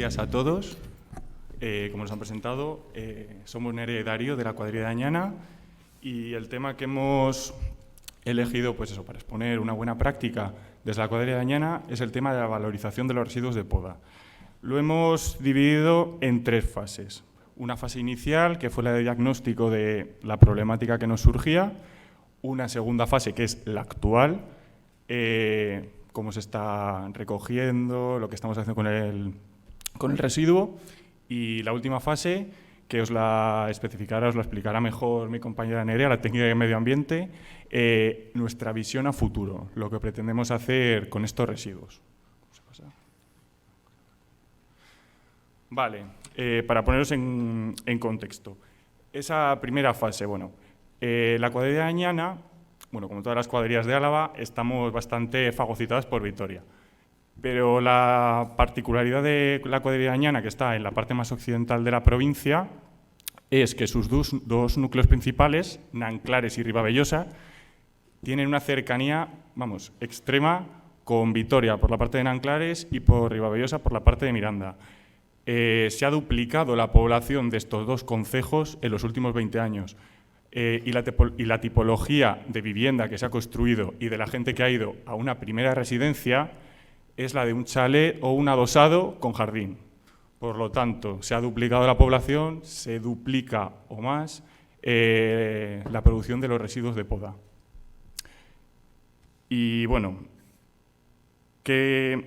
días a todos. Como nos han presentado, somos Nerea y Darío de la cuadrilla de Añana y el tema que hemos elegido para exponer una buena práctica desde la cuadrilla de Añana es el tema de la valorización de los residuos de poda. Lo hemos dividido en 3 fases. Una fase inicial, que fue la de diagnóstico de la problemática que nos surgía. Una segunda fase, que es la actual, cómo se está recogiendo, lo que estamos haciendo con el residuo. Y la última fase, que os la explicará mejor mi compañera Nerea, la técnica de medio ambiente, nuestra visión a futuro, lo que pretendemos hacer con estos residuos. Vale, para poneros en contexto. Esa primera fase, la cuadrilla de Añana, como todas las cuadrillas de Álava, estamos bastante fagocitadas por Vitoria. Pero la particularidad de la cuadrilla de Añana, que está en la parte más occidental de la provincia, es que sus dos núcleos principales, Nanclares y Ribavellosa, tienen una cercanía, extrema con Vitoria por la parte de Nanclares y por Ribavellosa por la parte de Miranda. Se ha duplicado la población de estos 2 concejos en los últimos 20 años. Y la tipología de vivienda que se ha construido y de la gente que ha ido a una primera residencia es la de un chalet o un adosado con jardín. Por lo tanto, se ha duplicado la población, se duplica o más la producción de los residuos de poda. Y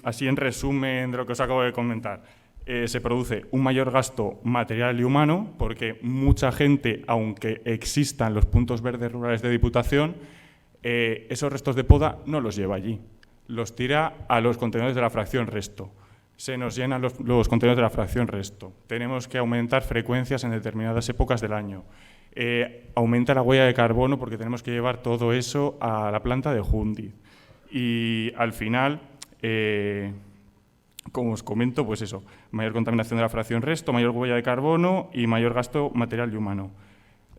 así en resumen de lo que os acabo de comentar, se produce un mayor gasto material y humano porque mucha gente, aunque existan los puntos verdes rurales de Diputación, esos restos de poda no los lleva allí. Los tira a los contenedores de la fracción resto. Se nos llenan los contenedores de la fracción resto. Tenemos que aumentar frecuencias en determinadas épocas del año. Aumenta la huella de carbono porque tenemos que llevar todo eso a la planta de Jundiz. Y al final, como os comento, mayor contaminación de la fracción resto, mayor huella de carbono y mayor gasto material y humano.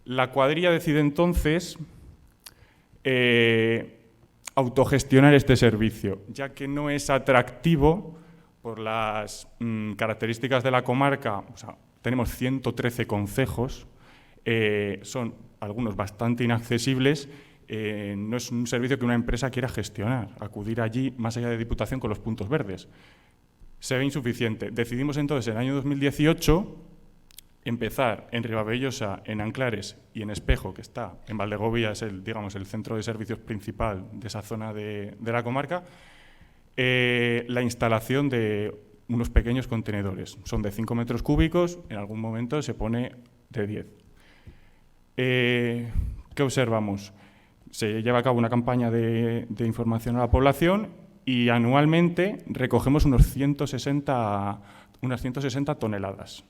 La cuadrilla decide entonces autogestionar este servicio, ya que no es atractivo por las características de la comarca. Tenemos 113 concejos, son algunos bastante inaccesibles, no es un servicio que una empresa quiera gestionar, acudir allí más allá de Diputación con los puntos verdes. Se ve insuficiente. Decidimos entonces en el año 2018 empezar en Ribavellosa, en Nanclares y en Espejo, que está en Valdegovía, es el centro de servicios principal de esa zona de la comarca, la instalación de unos pequeños contenedores. Son de 5 metros cúbicos, en algún momento se pone de 10. ¿Qué observamos? Se lleva a cabo una campaña de información a la población y anualmente recogemos unas 160 toneladas.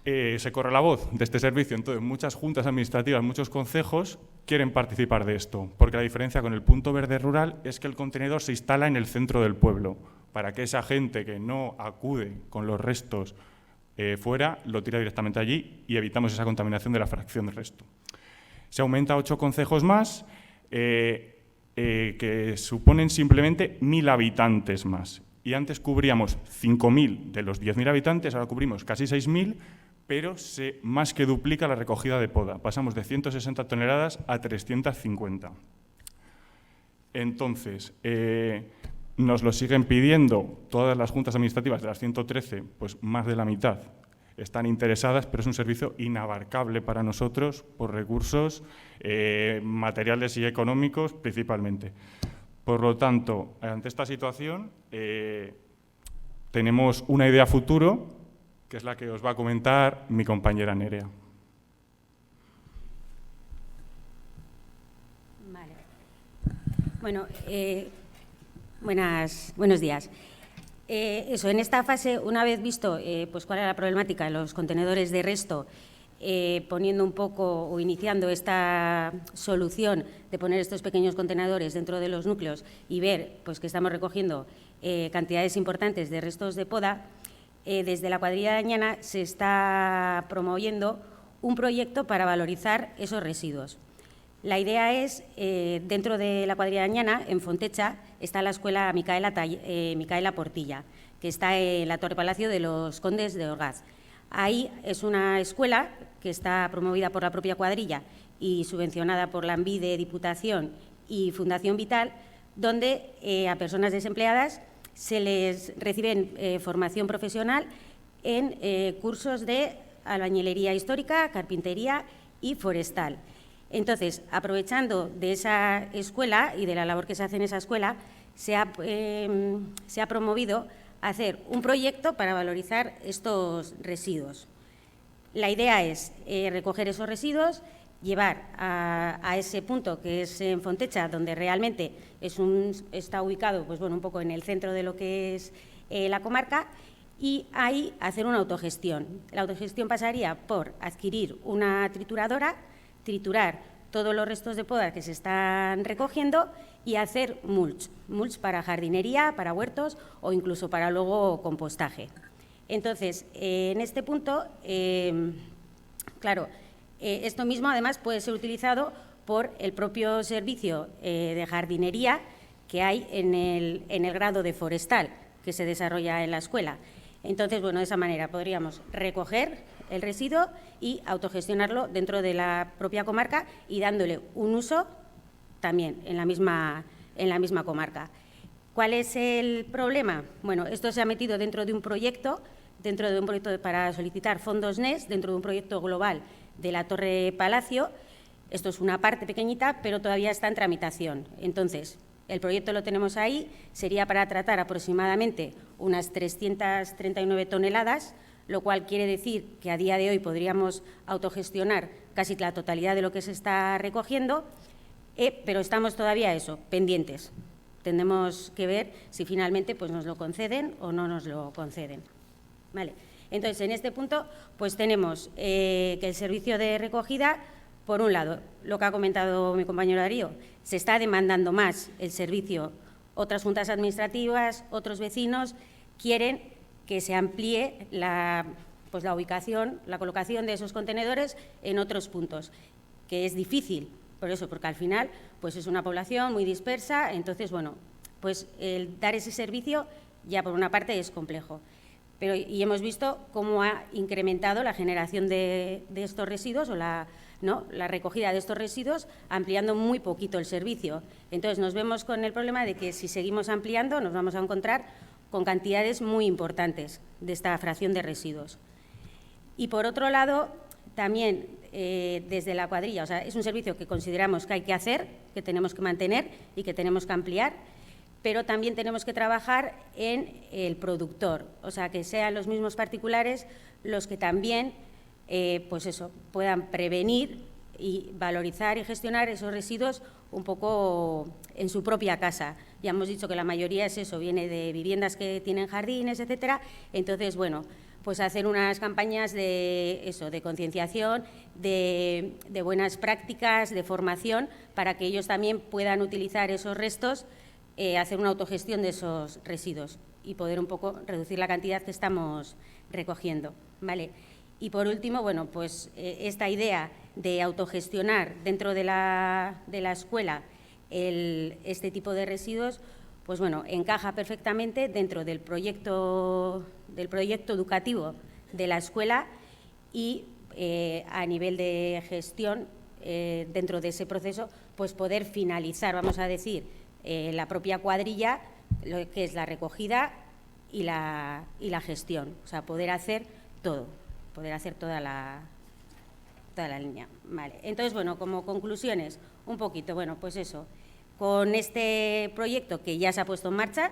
Se corre la voz de este servicio, entonces muchas juntas administrativas, muchos concejos quieren participar de esto, porque la diferencia con el punto verde rural es que el contenedor se instala en el centro del pueblo, para que esa gente que no acude con los restos fuera, lo tira directamente allí y evitamos esa contaminación de la fracción del resto. Se aumenta a 8 concejos más, que suponen simplemente 1.000 habitantes más. Y antes cubríamos 5.000 de los 10.000 habitantes, ahora cubrimos casi 6.000, pero se más que duplica la recogida de poda. Pasamos de 160 toneladas a 350. Entonces, nos lo siguen pidiendo todas las juntas administrativas de las 113, pues más de la mitad están interesadas, pero es un servicio inabarcable para nosotros por recursos materiales y económicos principalmente. Por lo tanto, ante esta situación, tenemos una idea futuro, que es la que os va a comentar mi compañera Nerea. Vale. Buenos días. En esta fase, una vez visto cuál era la problemática de los contenedores de resto, poniendo un poco o iniciando esta solución de poner estos pequeños contenedores dentro de los núcleos y ver que estamos recogiendo cantidades importantes de restos de poda, desde la cuadrilla de Añana se está promoviendo un proyecto para valorizar esos residuos. La idea es, dentro de la cuadrilla de Añana, en Fontecha, está la escuela Micaela Portilla, que está en la Torre Palacio de los Condes de Orgaz. Ahí es una escuela que está promovida por la propia cuadrilla y subvencionada por la Lanbide, Diputación y Fundación Vital, donde a personas desempleadas se les reciben formación profesional en cursos de albañilería histórica, carpintería y forestal. Entonces, aprovechando de esa escuela y de la labor que se hace en esa escuela, se ha promovido hacer un proyecto para valorizar estos residuos. La idea es recoger esos residuos, llevar a ese punto que es en Fontecha, donde realmente está ubicado pues, bueno, un poco en el centro de lo que es la comarca, y ahí hacer una autogestión. La autogestión pasaría por adquirir una trituradora, triturar todos los restos de poda que se están recogiendo y hacer mulch para jardinería, para huertos o incluso para luego compostaje. Entonces, en este punto, claro, esto mismo además puede ser utilizado por el propio servicio de jardinería que hay en el grado de forestal que se desarrolla en la escuela. Entonces, bueno, de esa manera podríamos recoger el residuo y autogestionarlo dentro de la propia comarca y dándole un uso también en la misma comarca. ¿Cuál es el problema? Bueno, esto se ha metido dentro de un proyecto para solicitar fondos NES, dentro de un proyecto global de la Torre Palacio. Esto es una parte pequeñita, pero todavía está en tramitación. Entonces, el proyecto lo tenemos ahí, sería para tratar aproximadamente unas 339 toneladas, lo cual quiere decir que a día de hoy podríamos autogestionar casi la totalidad de lo que se está recogiendo, pero estamos todavía pendientes. Tendremos que ver si finalmente pues, nos lo conceden o no nos lo conceden. Vale. Entonces, en este punto pues tenemos que el servicio de recogida, por un lado, lo que ha comentado mi compañero Darío, se está demandando más el servicio. Otras juntas administrativas, otros vecinos quieren que se amplíe la ubicación, la colocación de esos contenedores en otros puntos, que es difícil, por eso, porque al final pues es una población muy dispersa, entonces, bueno, pues el dar ese servicio ya por una parte es complejo. Y hemos visto cómo ha incrementado la generación de estos residuos o la recogida de estos residuos, ampliando muy poquito el servicio. Entonces, nos vemos con el problema de que si seguimos ampliando nos vamos a encontrar con cantidades muy importantes de esta fracción de residuos. Y, por otro lado, también desde la cuadrilla, o sea, es un servicio que consideramos que hay que hacer, que tenemos que mantener y que tenemos que ampliar, pero también tenemos que trabajar en el productor, o sea, que sean los mismos particulares los que también puedan prevenir y valorizar y gestionar esos residuos un poco en su propia casa. Ya hemos dicho que la mayoría es eso, viene de viviendas que tienen jardines, etcétera. Entonces, bueno, pues hacer unas campañas de concienciación, de buenas prácticas, de formación, para que ellos también puedan utilizar esos restos, hacer una autogestión de esos residuos y poder un poco reducir la cantidad que estamos recogiendo, ¿vale? Y, por último, bueno, pues esta idea de autogestionar dentro de la escuela este tipo de residuos, pues bueno, encaja perfectamente dentro del proyecto educativo de la escuela y a nivel de gestión, dentro de ese proceso, pues poder finalizar, vamos a decir, la propia cuadrilla, lo que es la recogida y la gestión, o sea, poder hacer todo. Poder hacer toda la línea. Vale. Entonces, bueno, como conclusiones, un poquito, bueno, pues eso, con este proyecto que ya se ha puesto en marcha,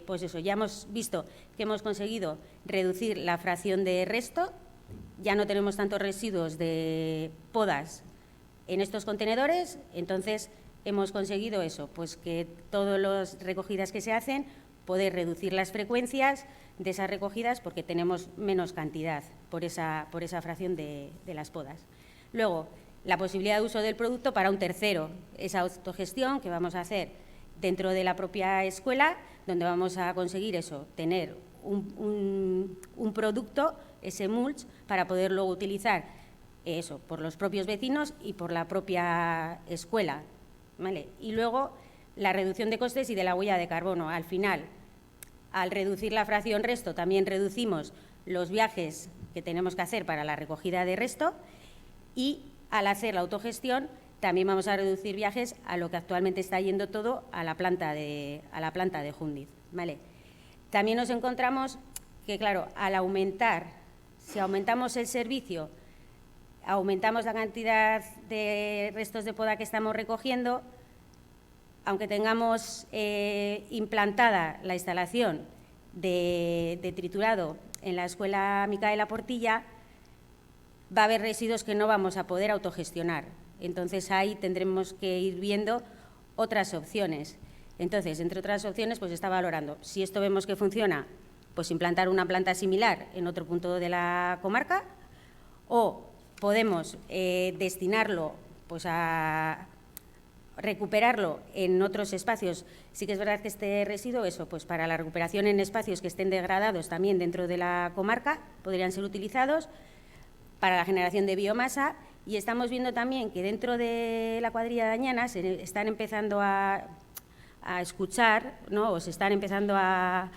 pues eso, ya hemos visto que hemos conseguido reducir la fracción de resto, ya no tenemos tantos residuos de podas en estos contenedores, entonces hemos conseguido eso, pues que todas las recogidas que se hacen, poder reducir las frecuencias de esas recogidas porque tenemos menos cantidad por esa fracción de las podas. Luego, la posibilidad de uso del producto para un tercero, esa autogestión que vamos a hacer dentro de la propia escuela, donde vamos a conseguir eso, tener un producto, ese mulch, para poder luego utilizar eso por los propios vecinos y por la propia escuela, ¿vale? Y luego, la reducción de costes y de la huella de carbono. Al final, Al reducir la fracción resto, también reducimos los viajes que tenemos que hacer para la recogida de resto y al hacer la autogestión también vamos a reducir viajes a lo que actualmente está yendo todo a la planta de Jundiz, ¿vale? También nos encontramos que, claro, al aumentar, si aumentamos el servicio, aumentamos la cantidad de restos de poda que estamos recogiendo, aunque tengamos implantada la instalación de triturado en la Escuela Micaela Portilla, va a haber residuos que no vamos a poder autogestionar. Entonces, ahí tendremos que ir viendo otras opciones. Entonces, entre otras opciones, pues está valorando. Si esto vemos que funciona, pues implantar una planta similar en otro punto de la comarca, o podemos destinarlo pues a recuperarlo en otros espacios. Sí que es verdad que este residuo, pues para la recuperación en espacios que estén degradados también dentro de la comarca, podrían ser utilizados para la generación de biomasa. Y estamos viendo también que dentro de la cuadrilla de Añana se están empezando a escuchar, ¿no? O se están empezando a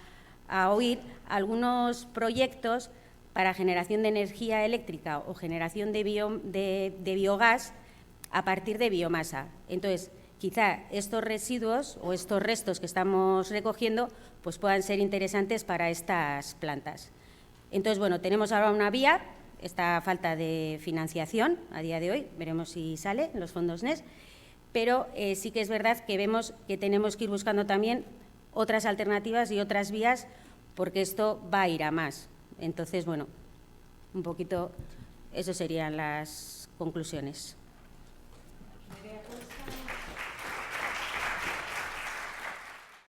oír algunos proyectos para generación de energía eléctrica o generación de biogás a partir de biomasa. Entonces, quizá estos residuos o estos restos que estamos recogiendo pues puedan ser interesantes para estas plantas. Entonces, bueno, tenemos ahora una vía, esta falta de financiación a día de hoy, veremos si sale en los fondos NES, pero sí que es verdad que vemos que tenemos que ir buscando también otras alternativas y otras vías porque esto va a ir a más. Entonces, bueno, un poquito, eso serían las conclusiones.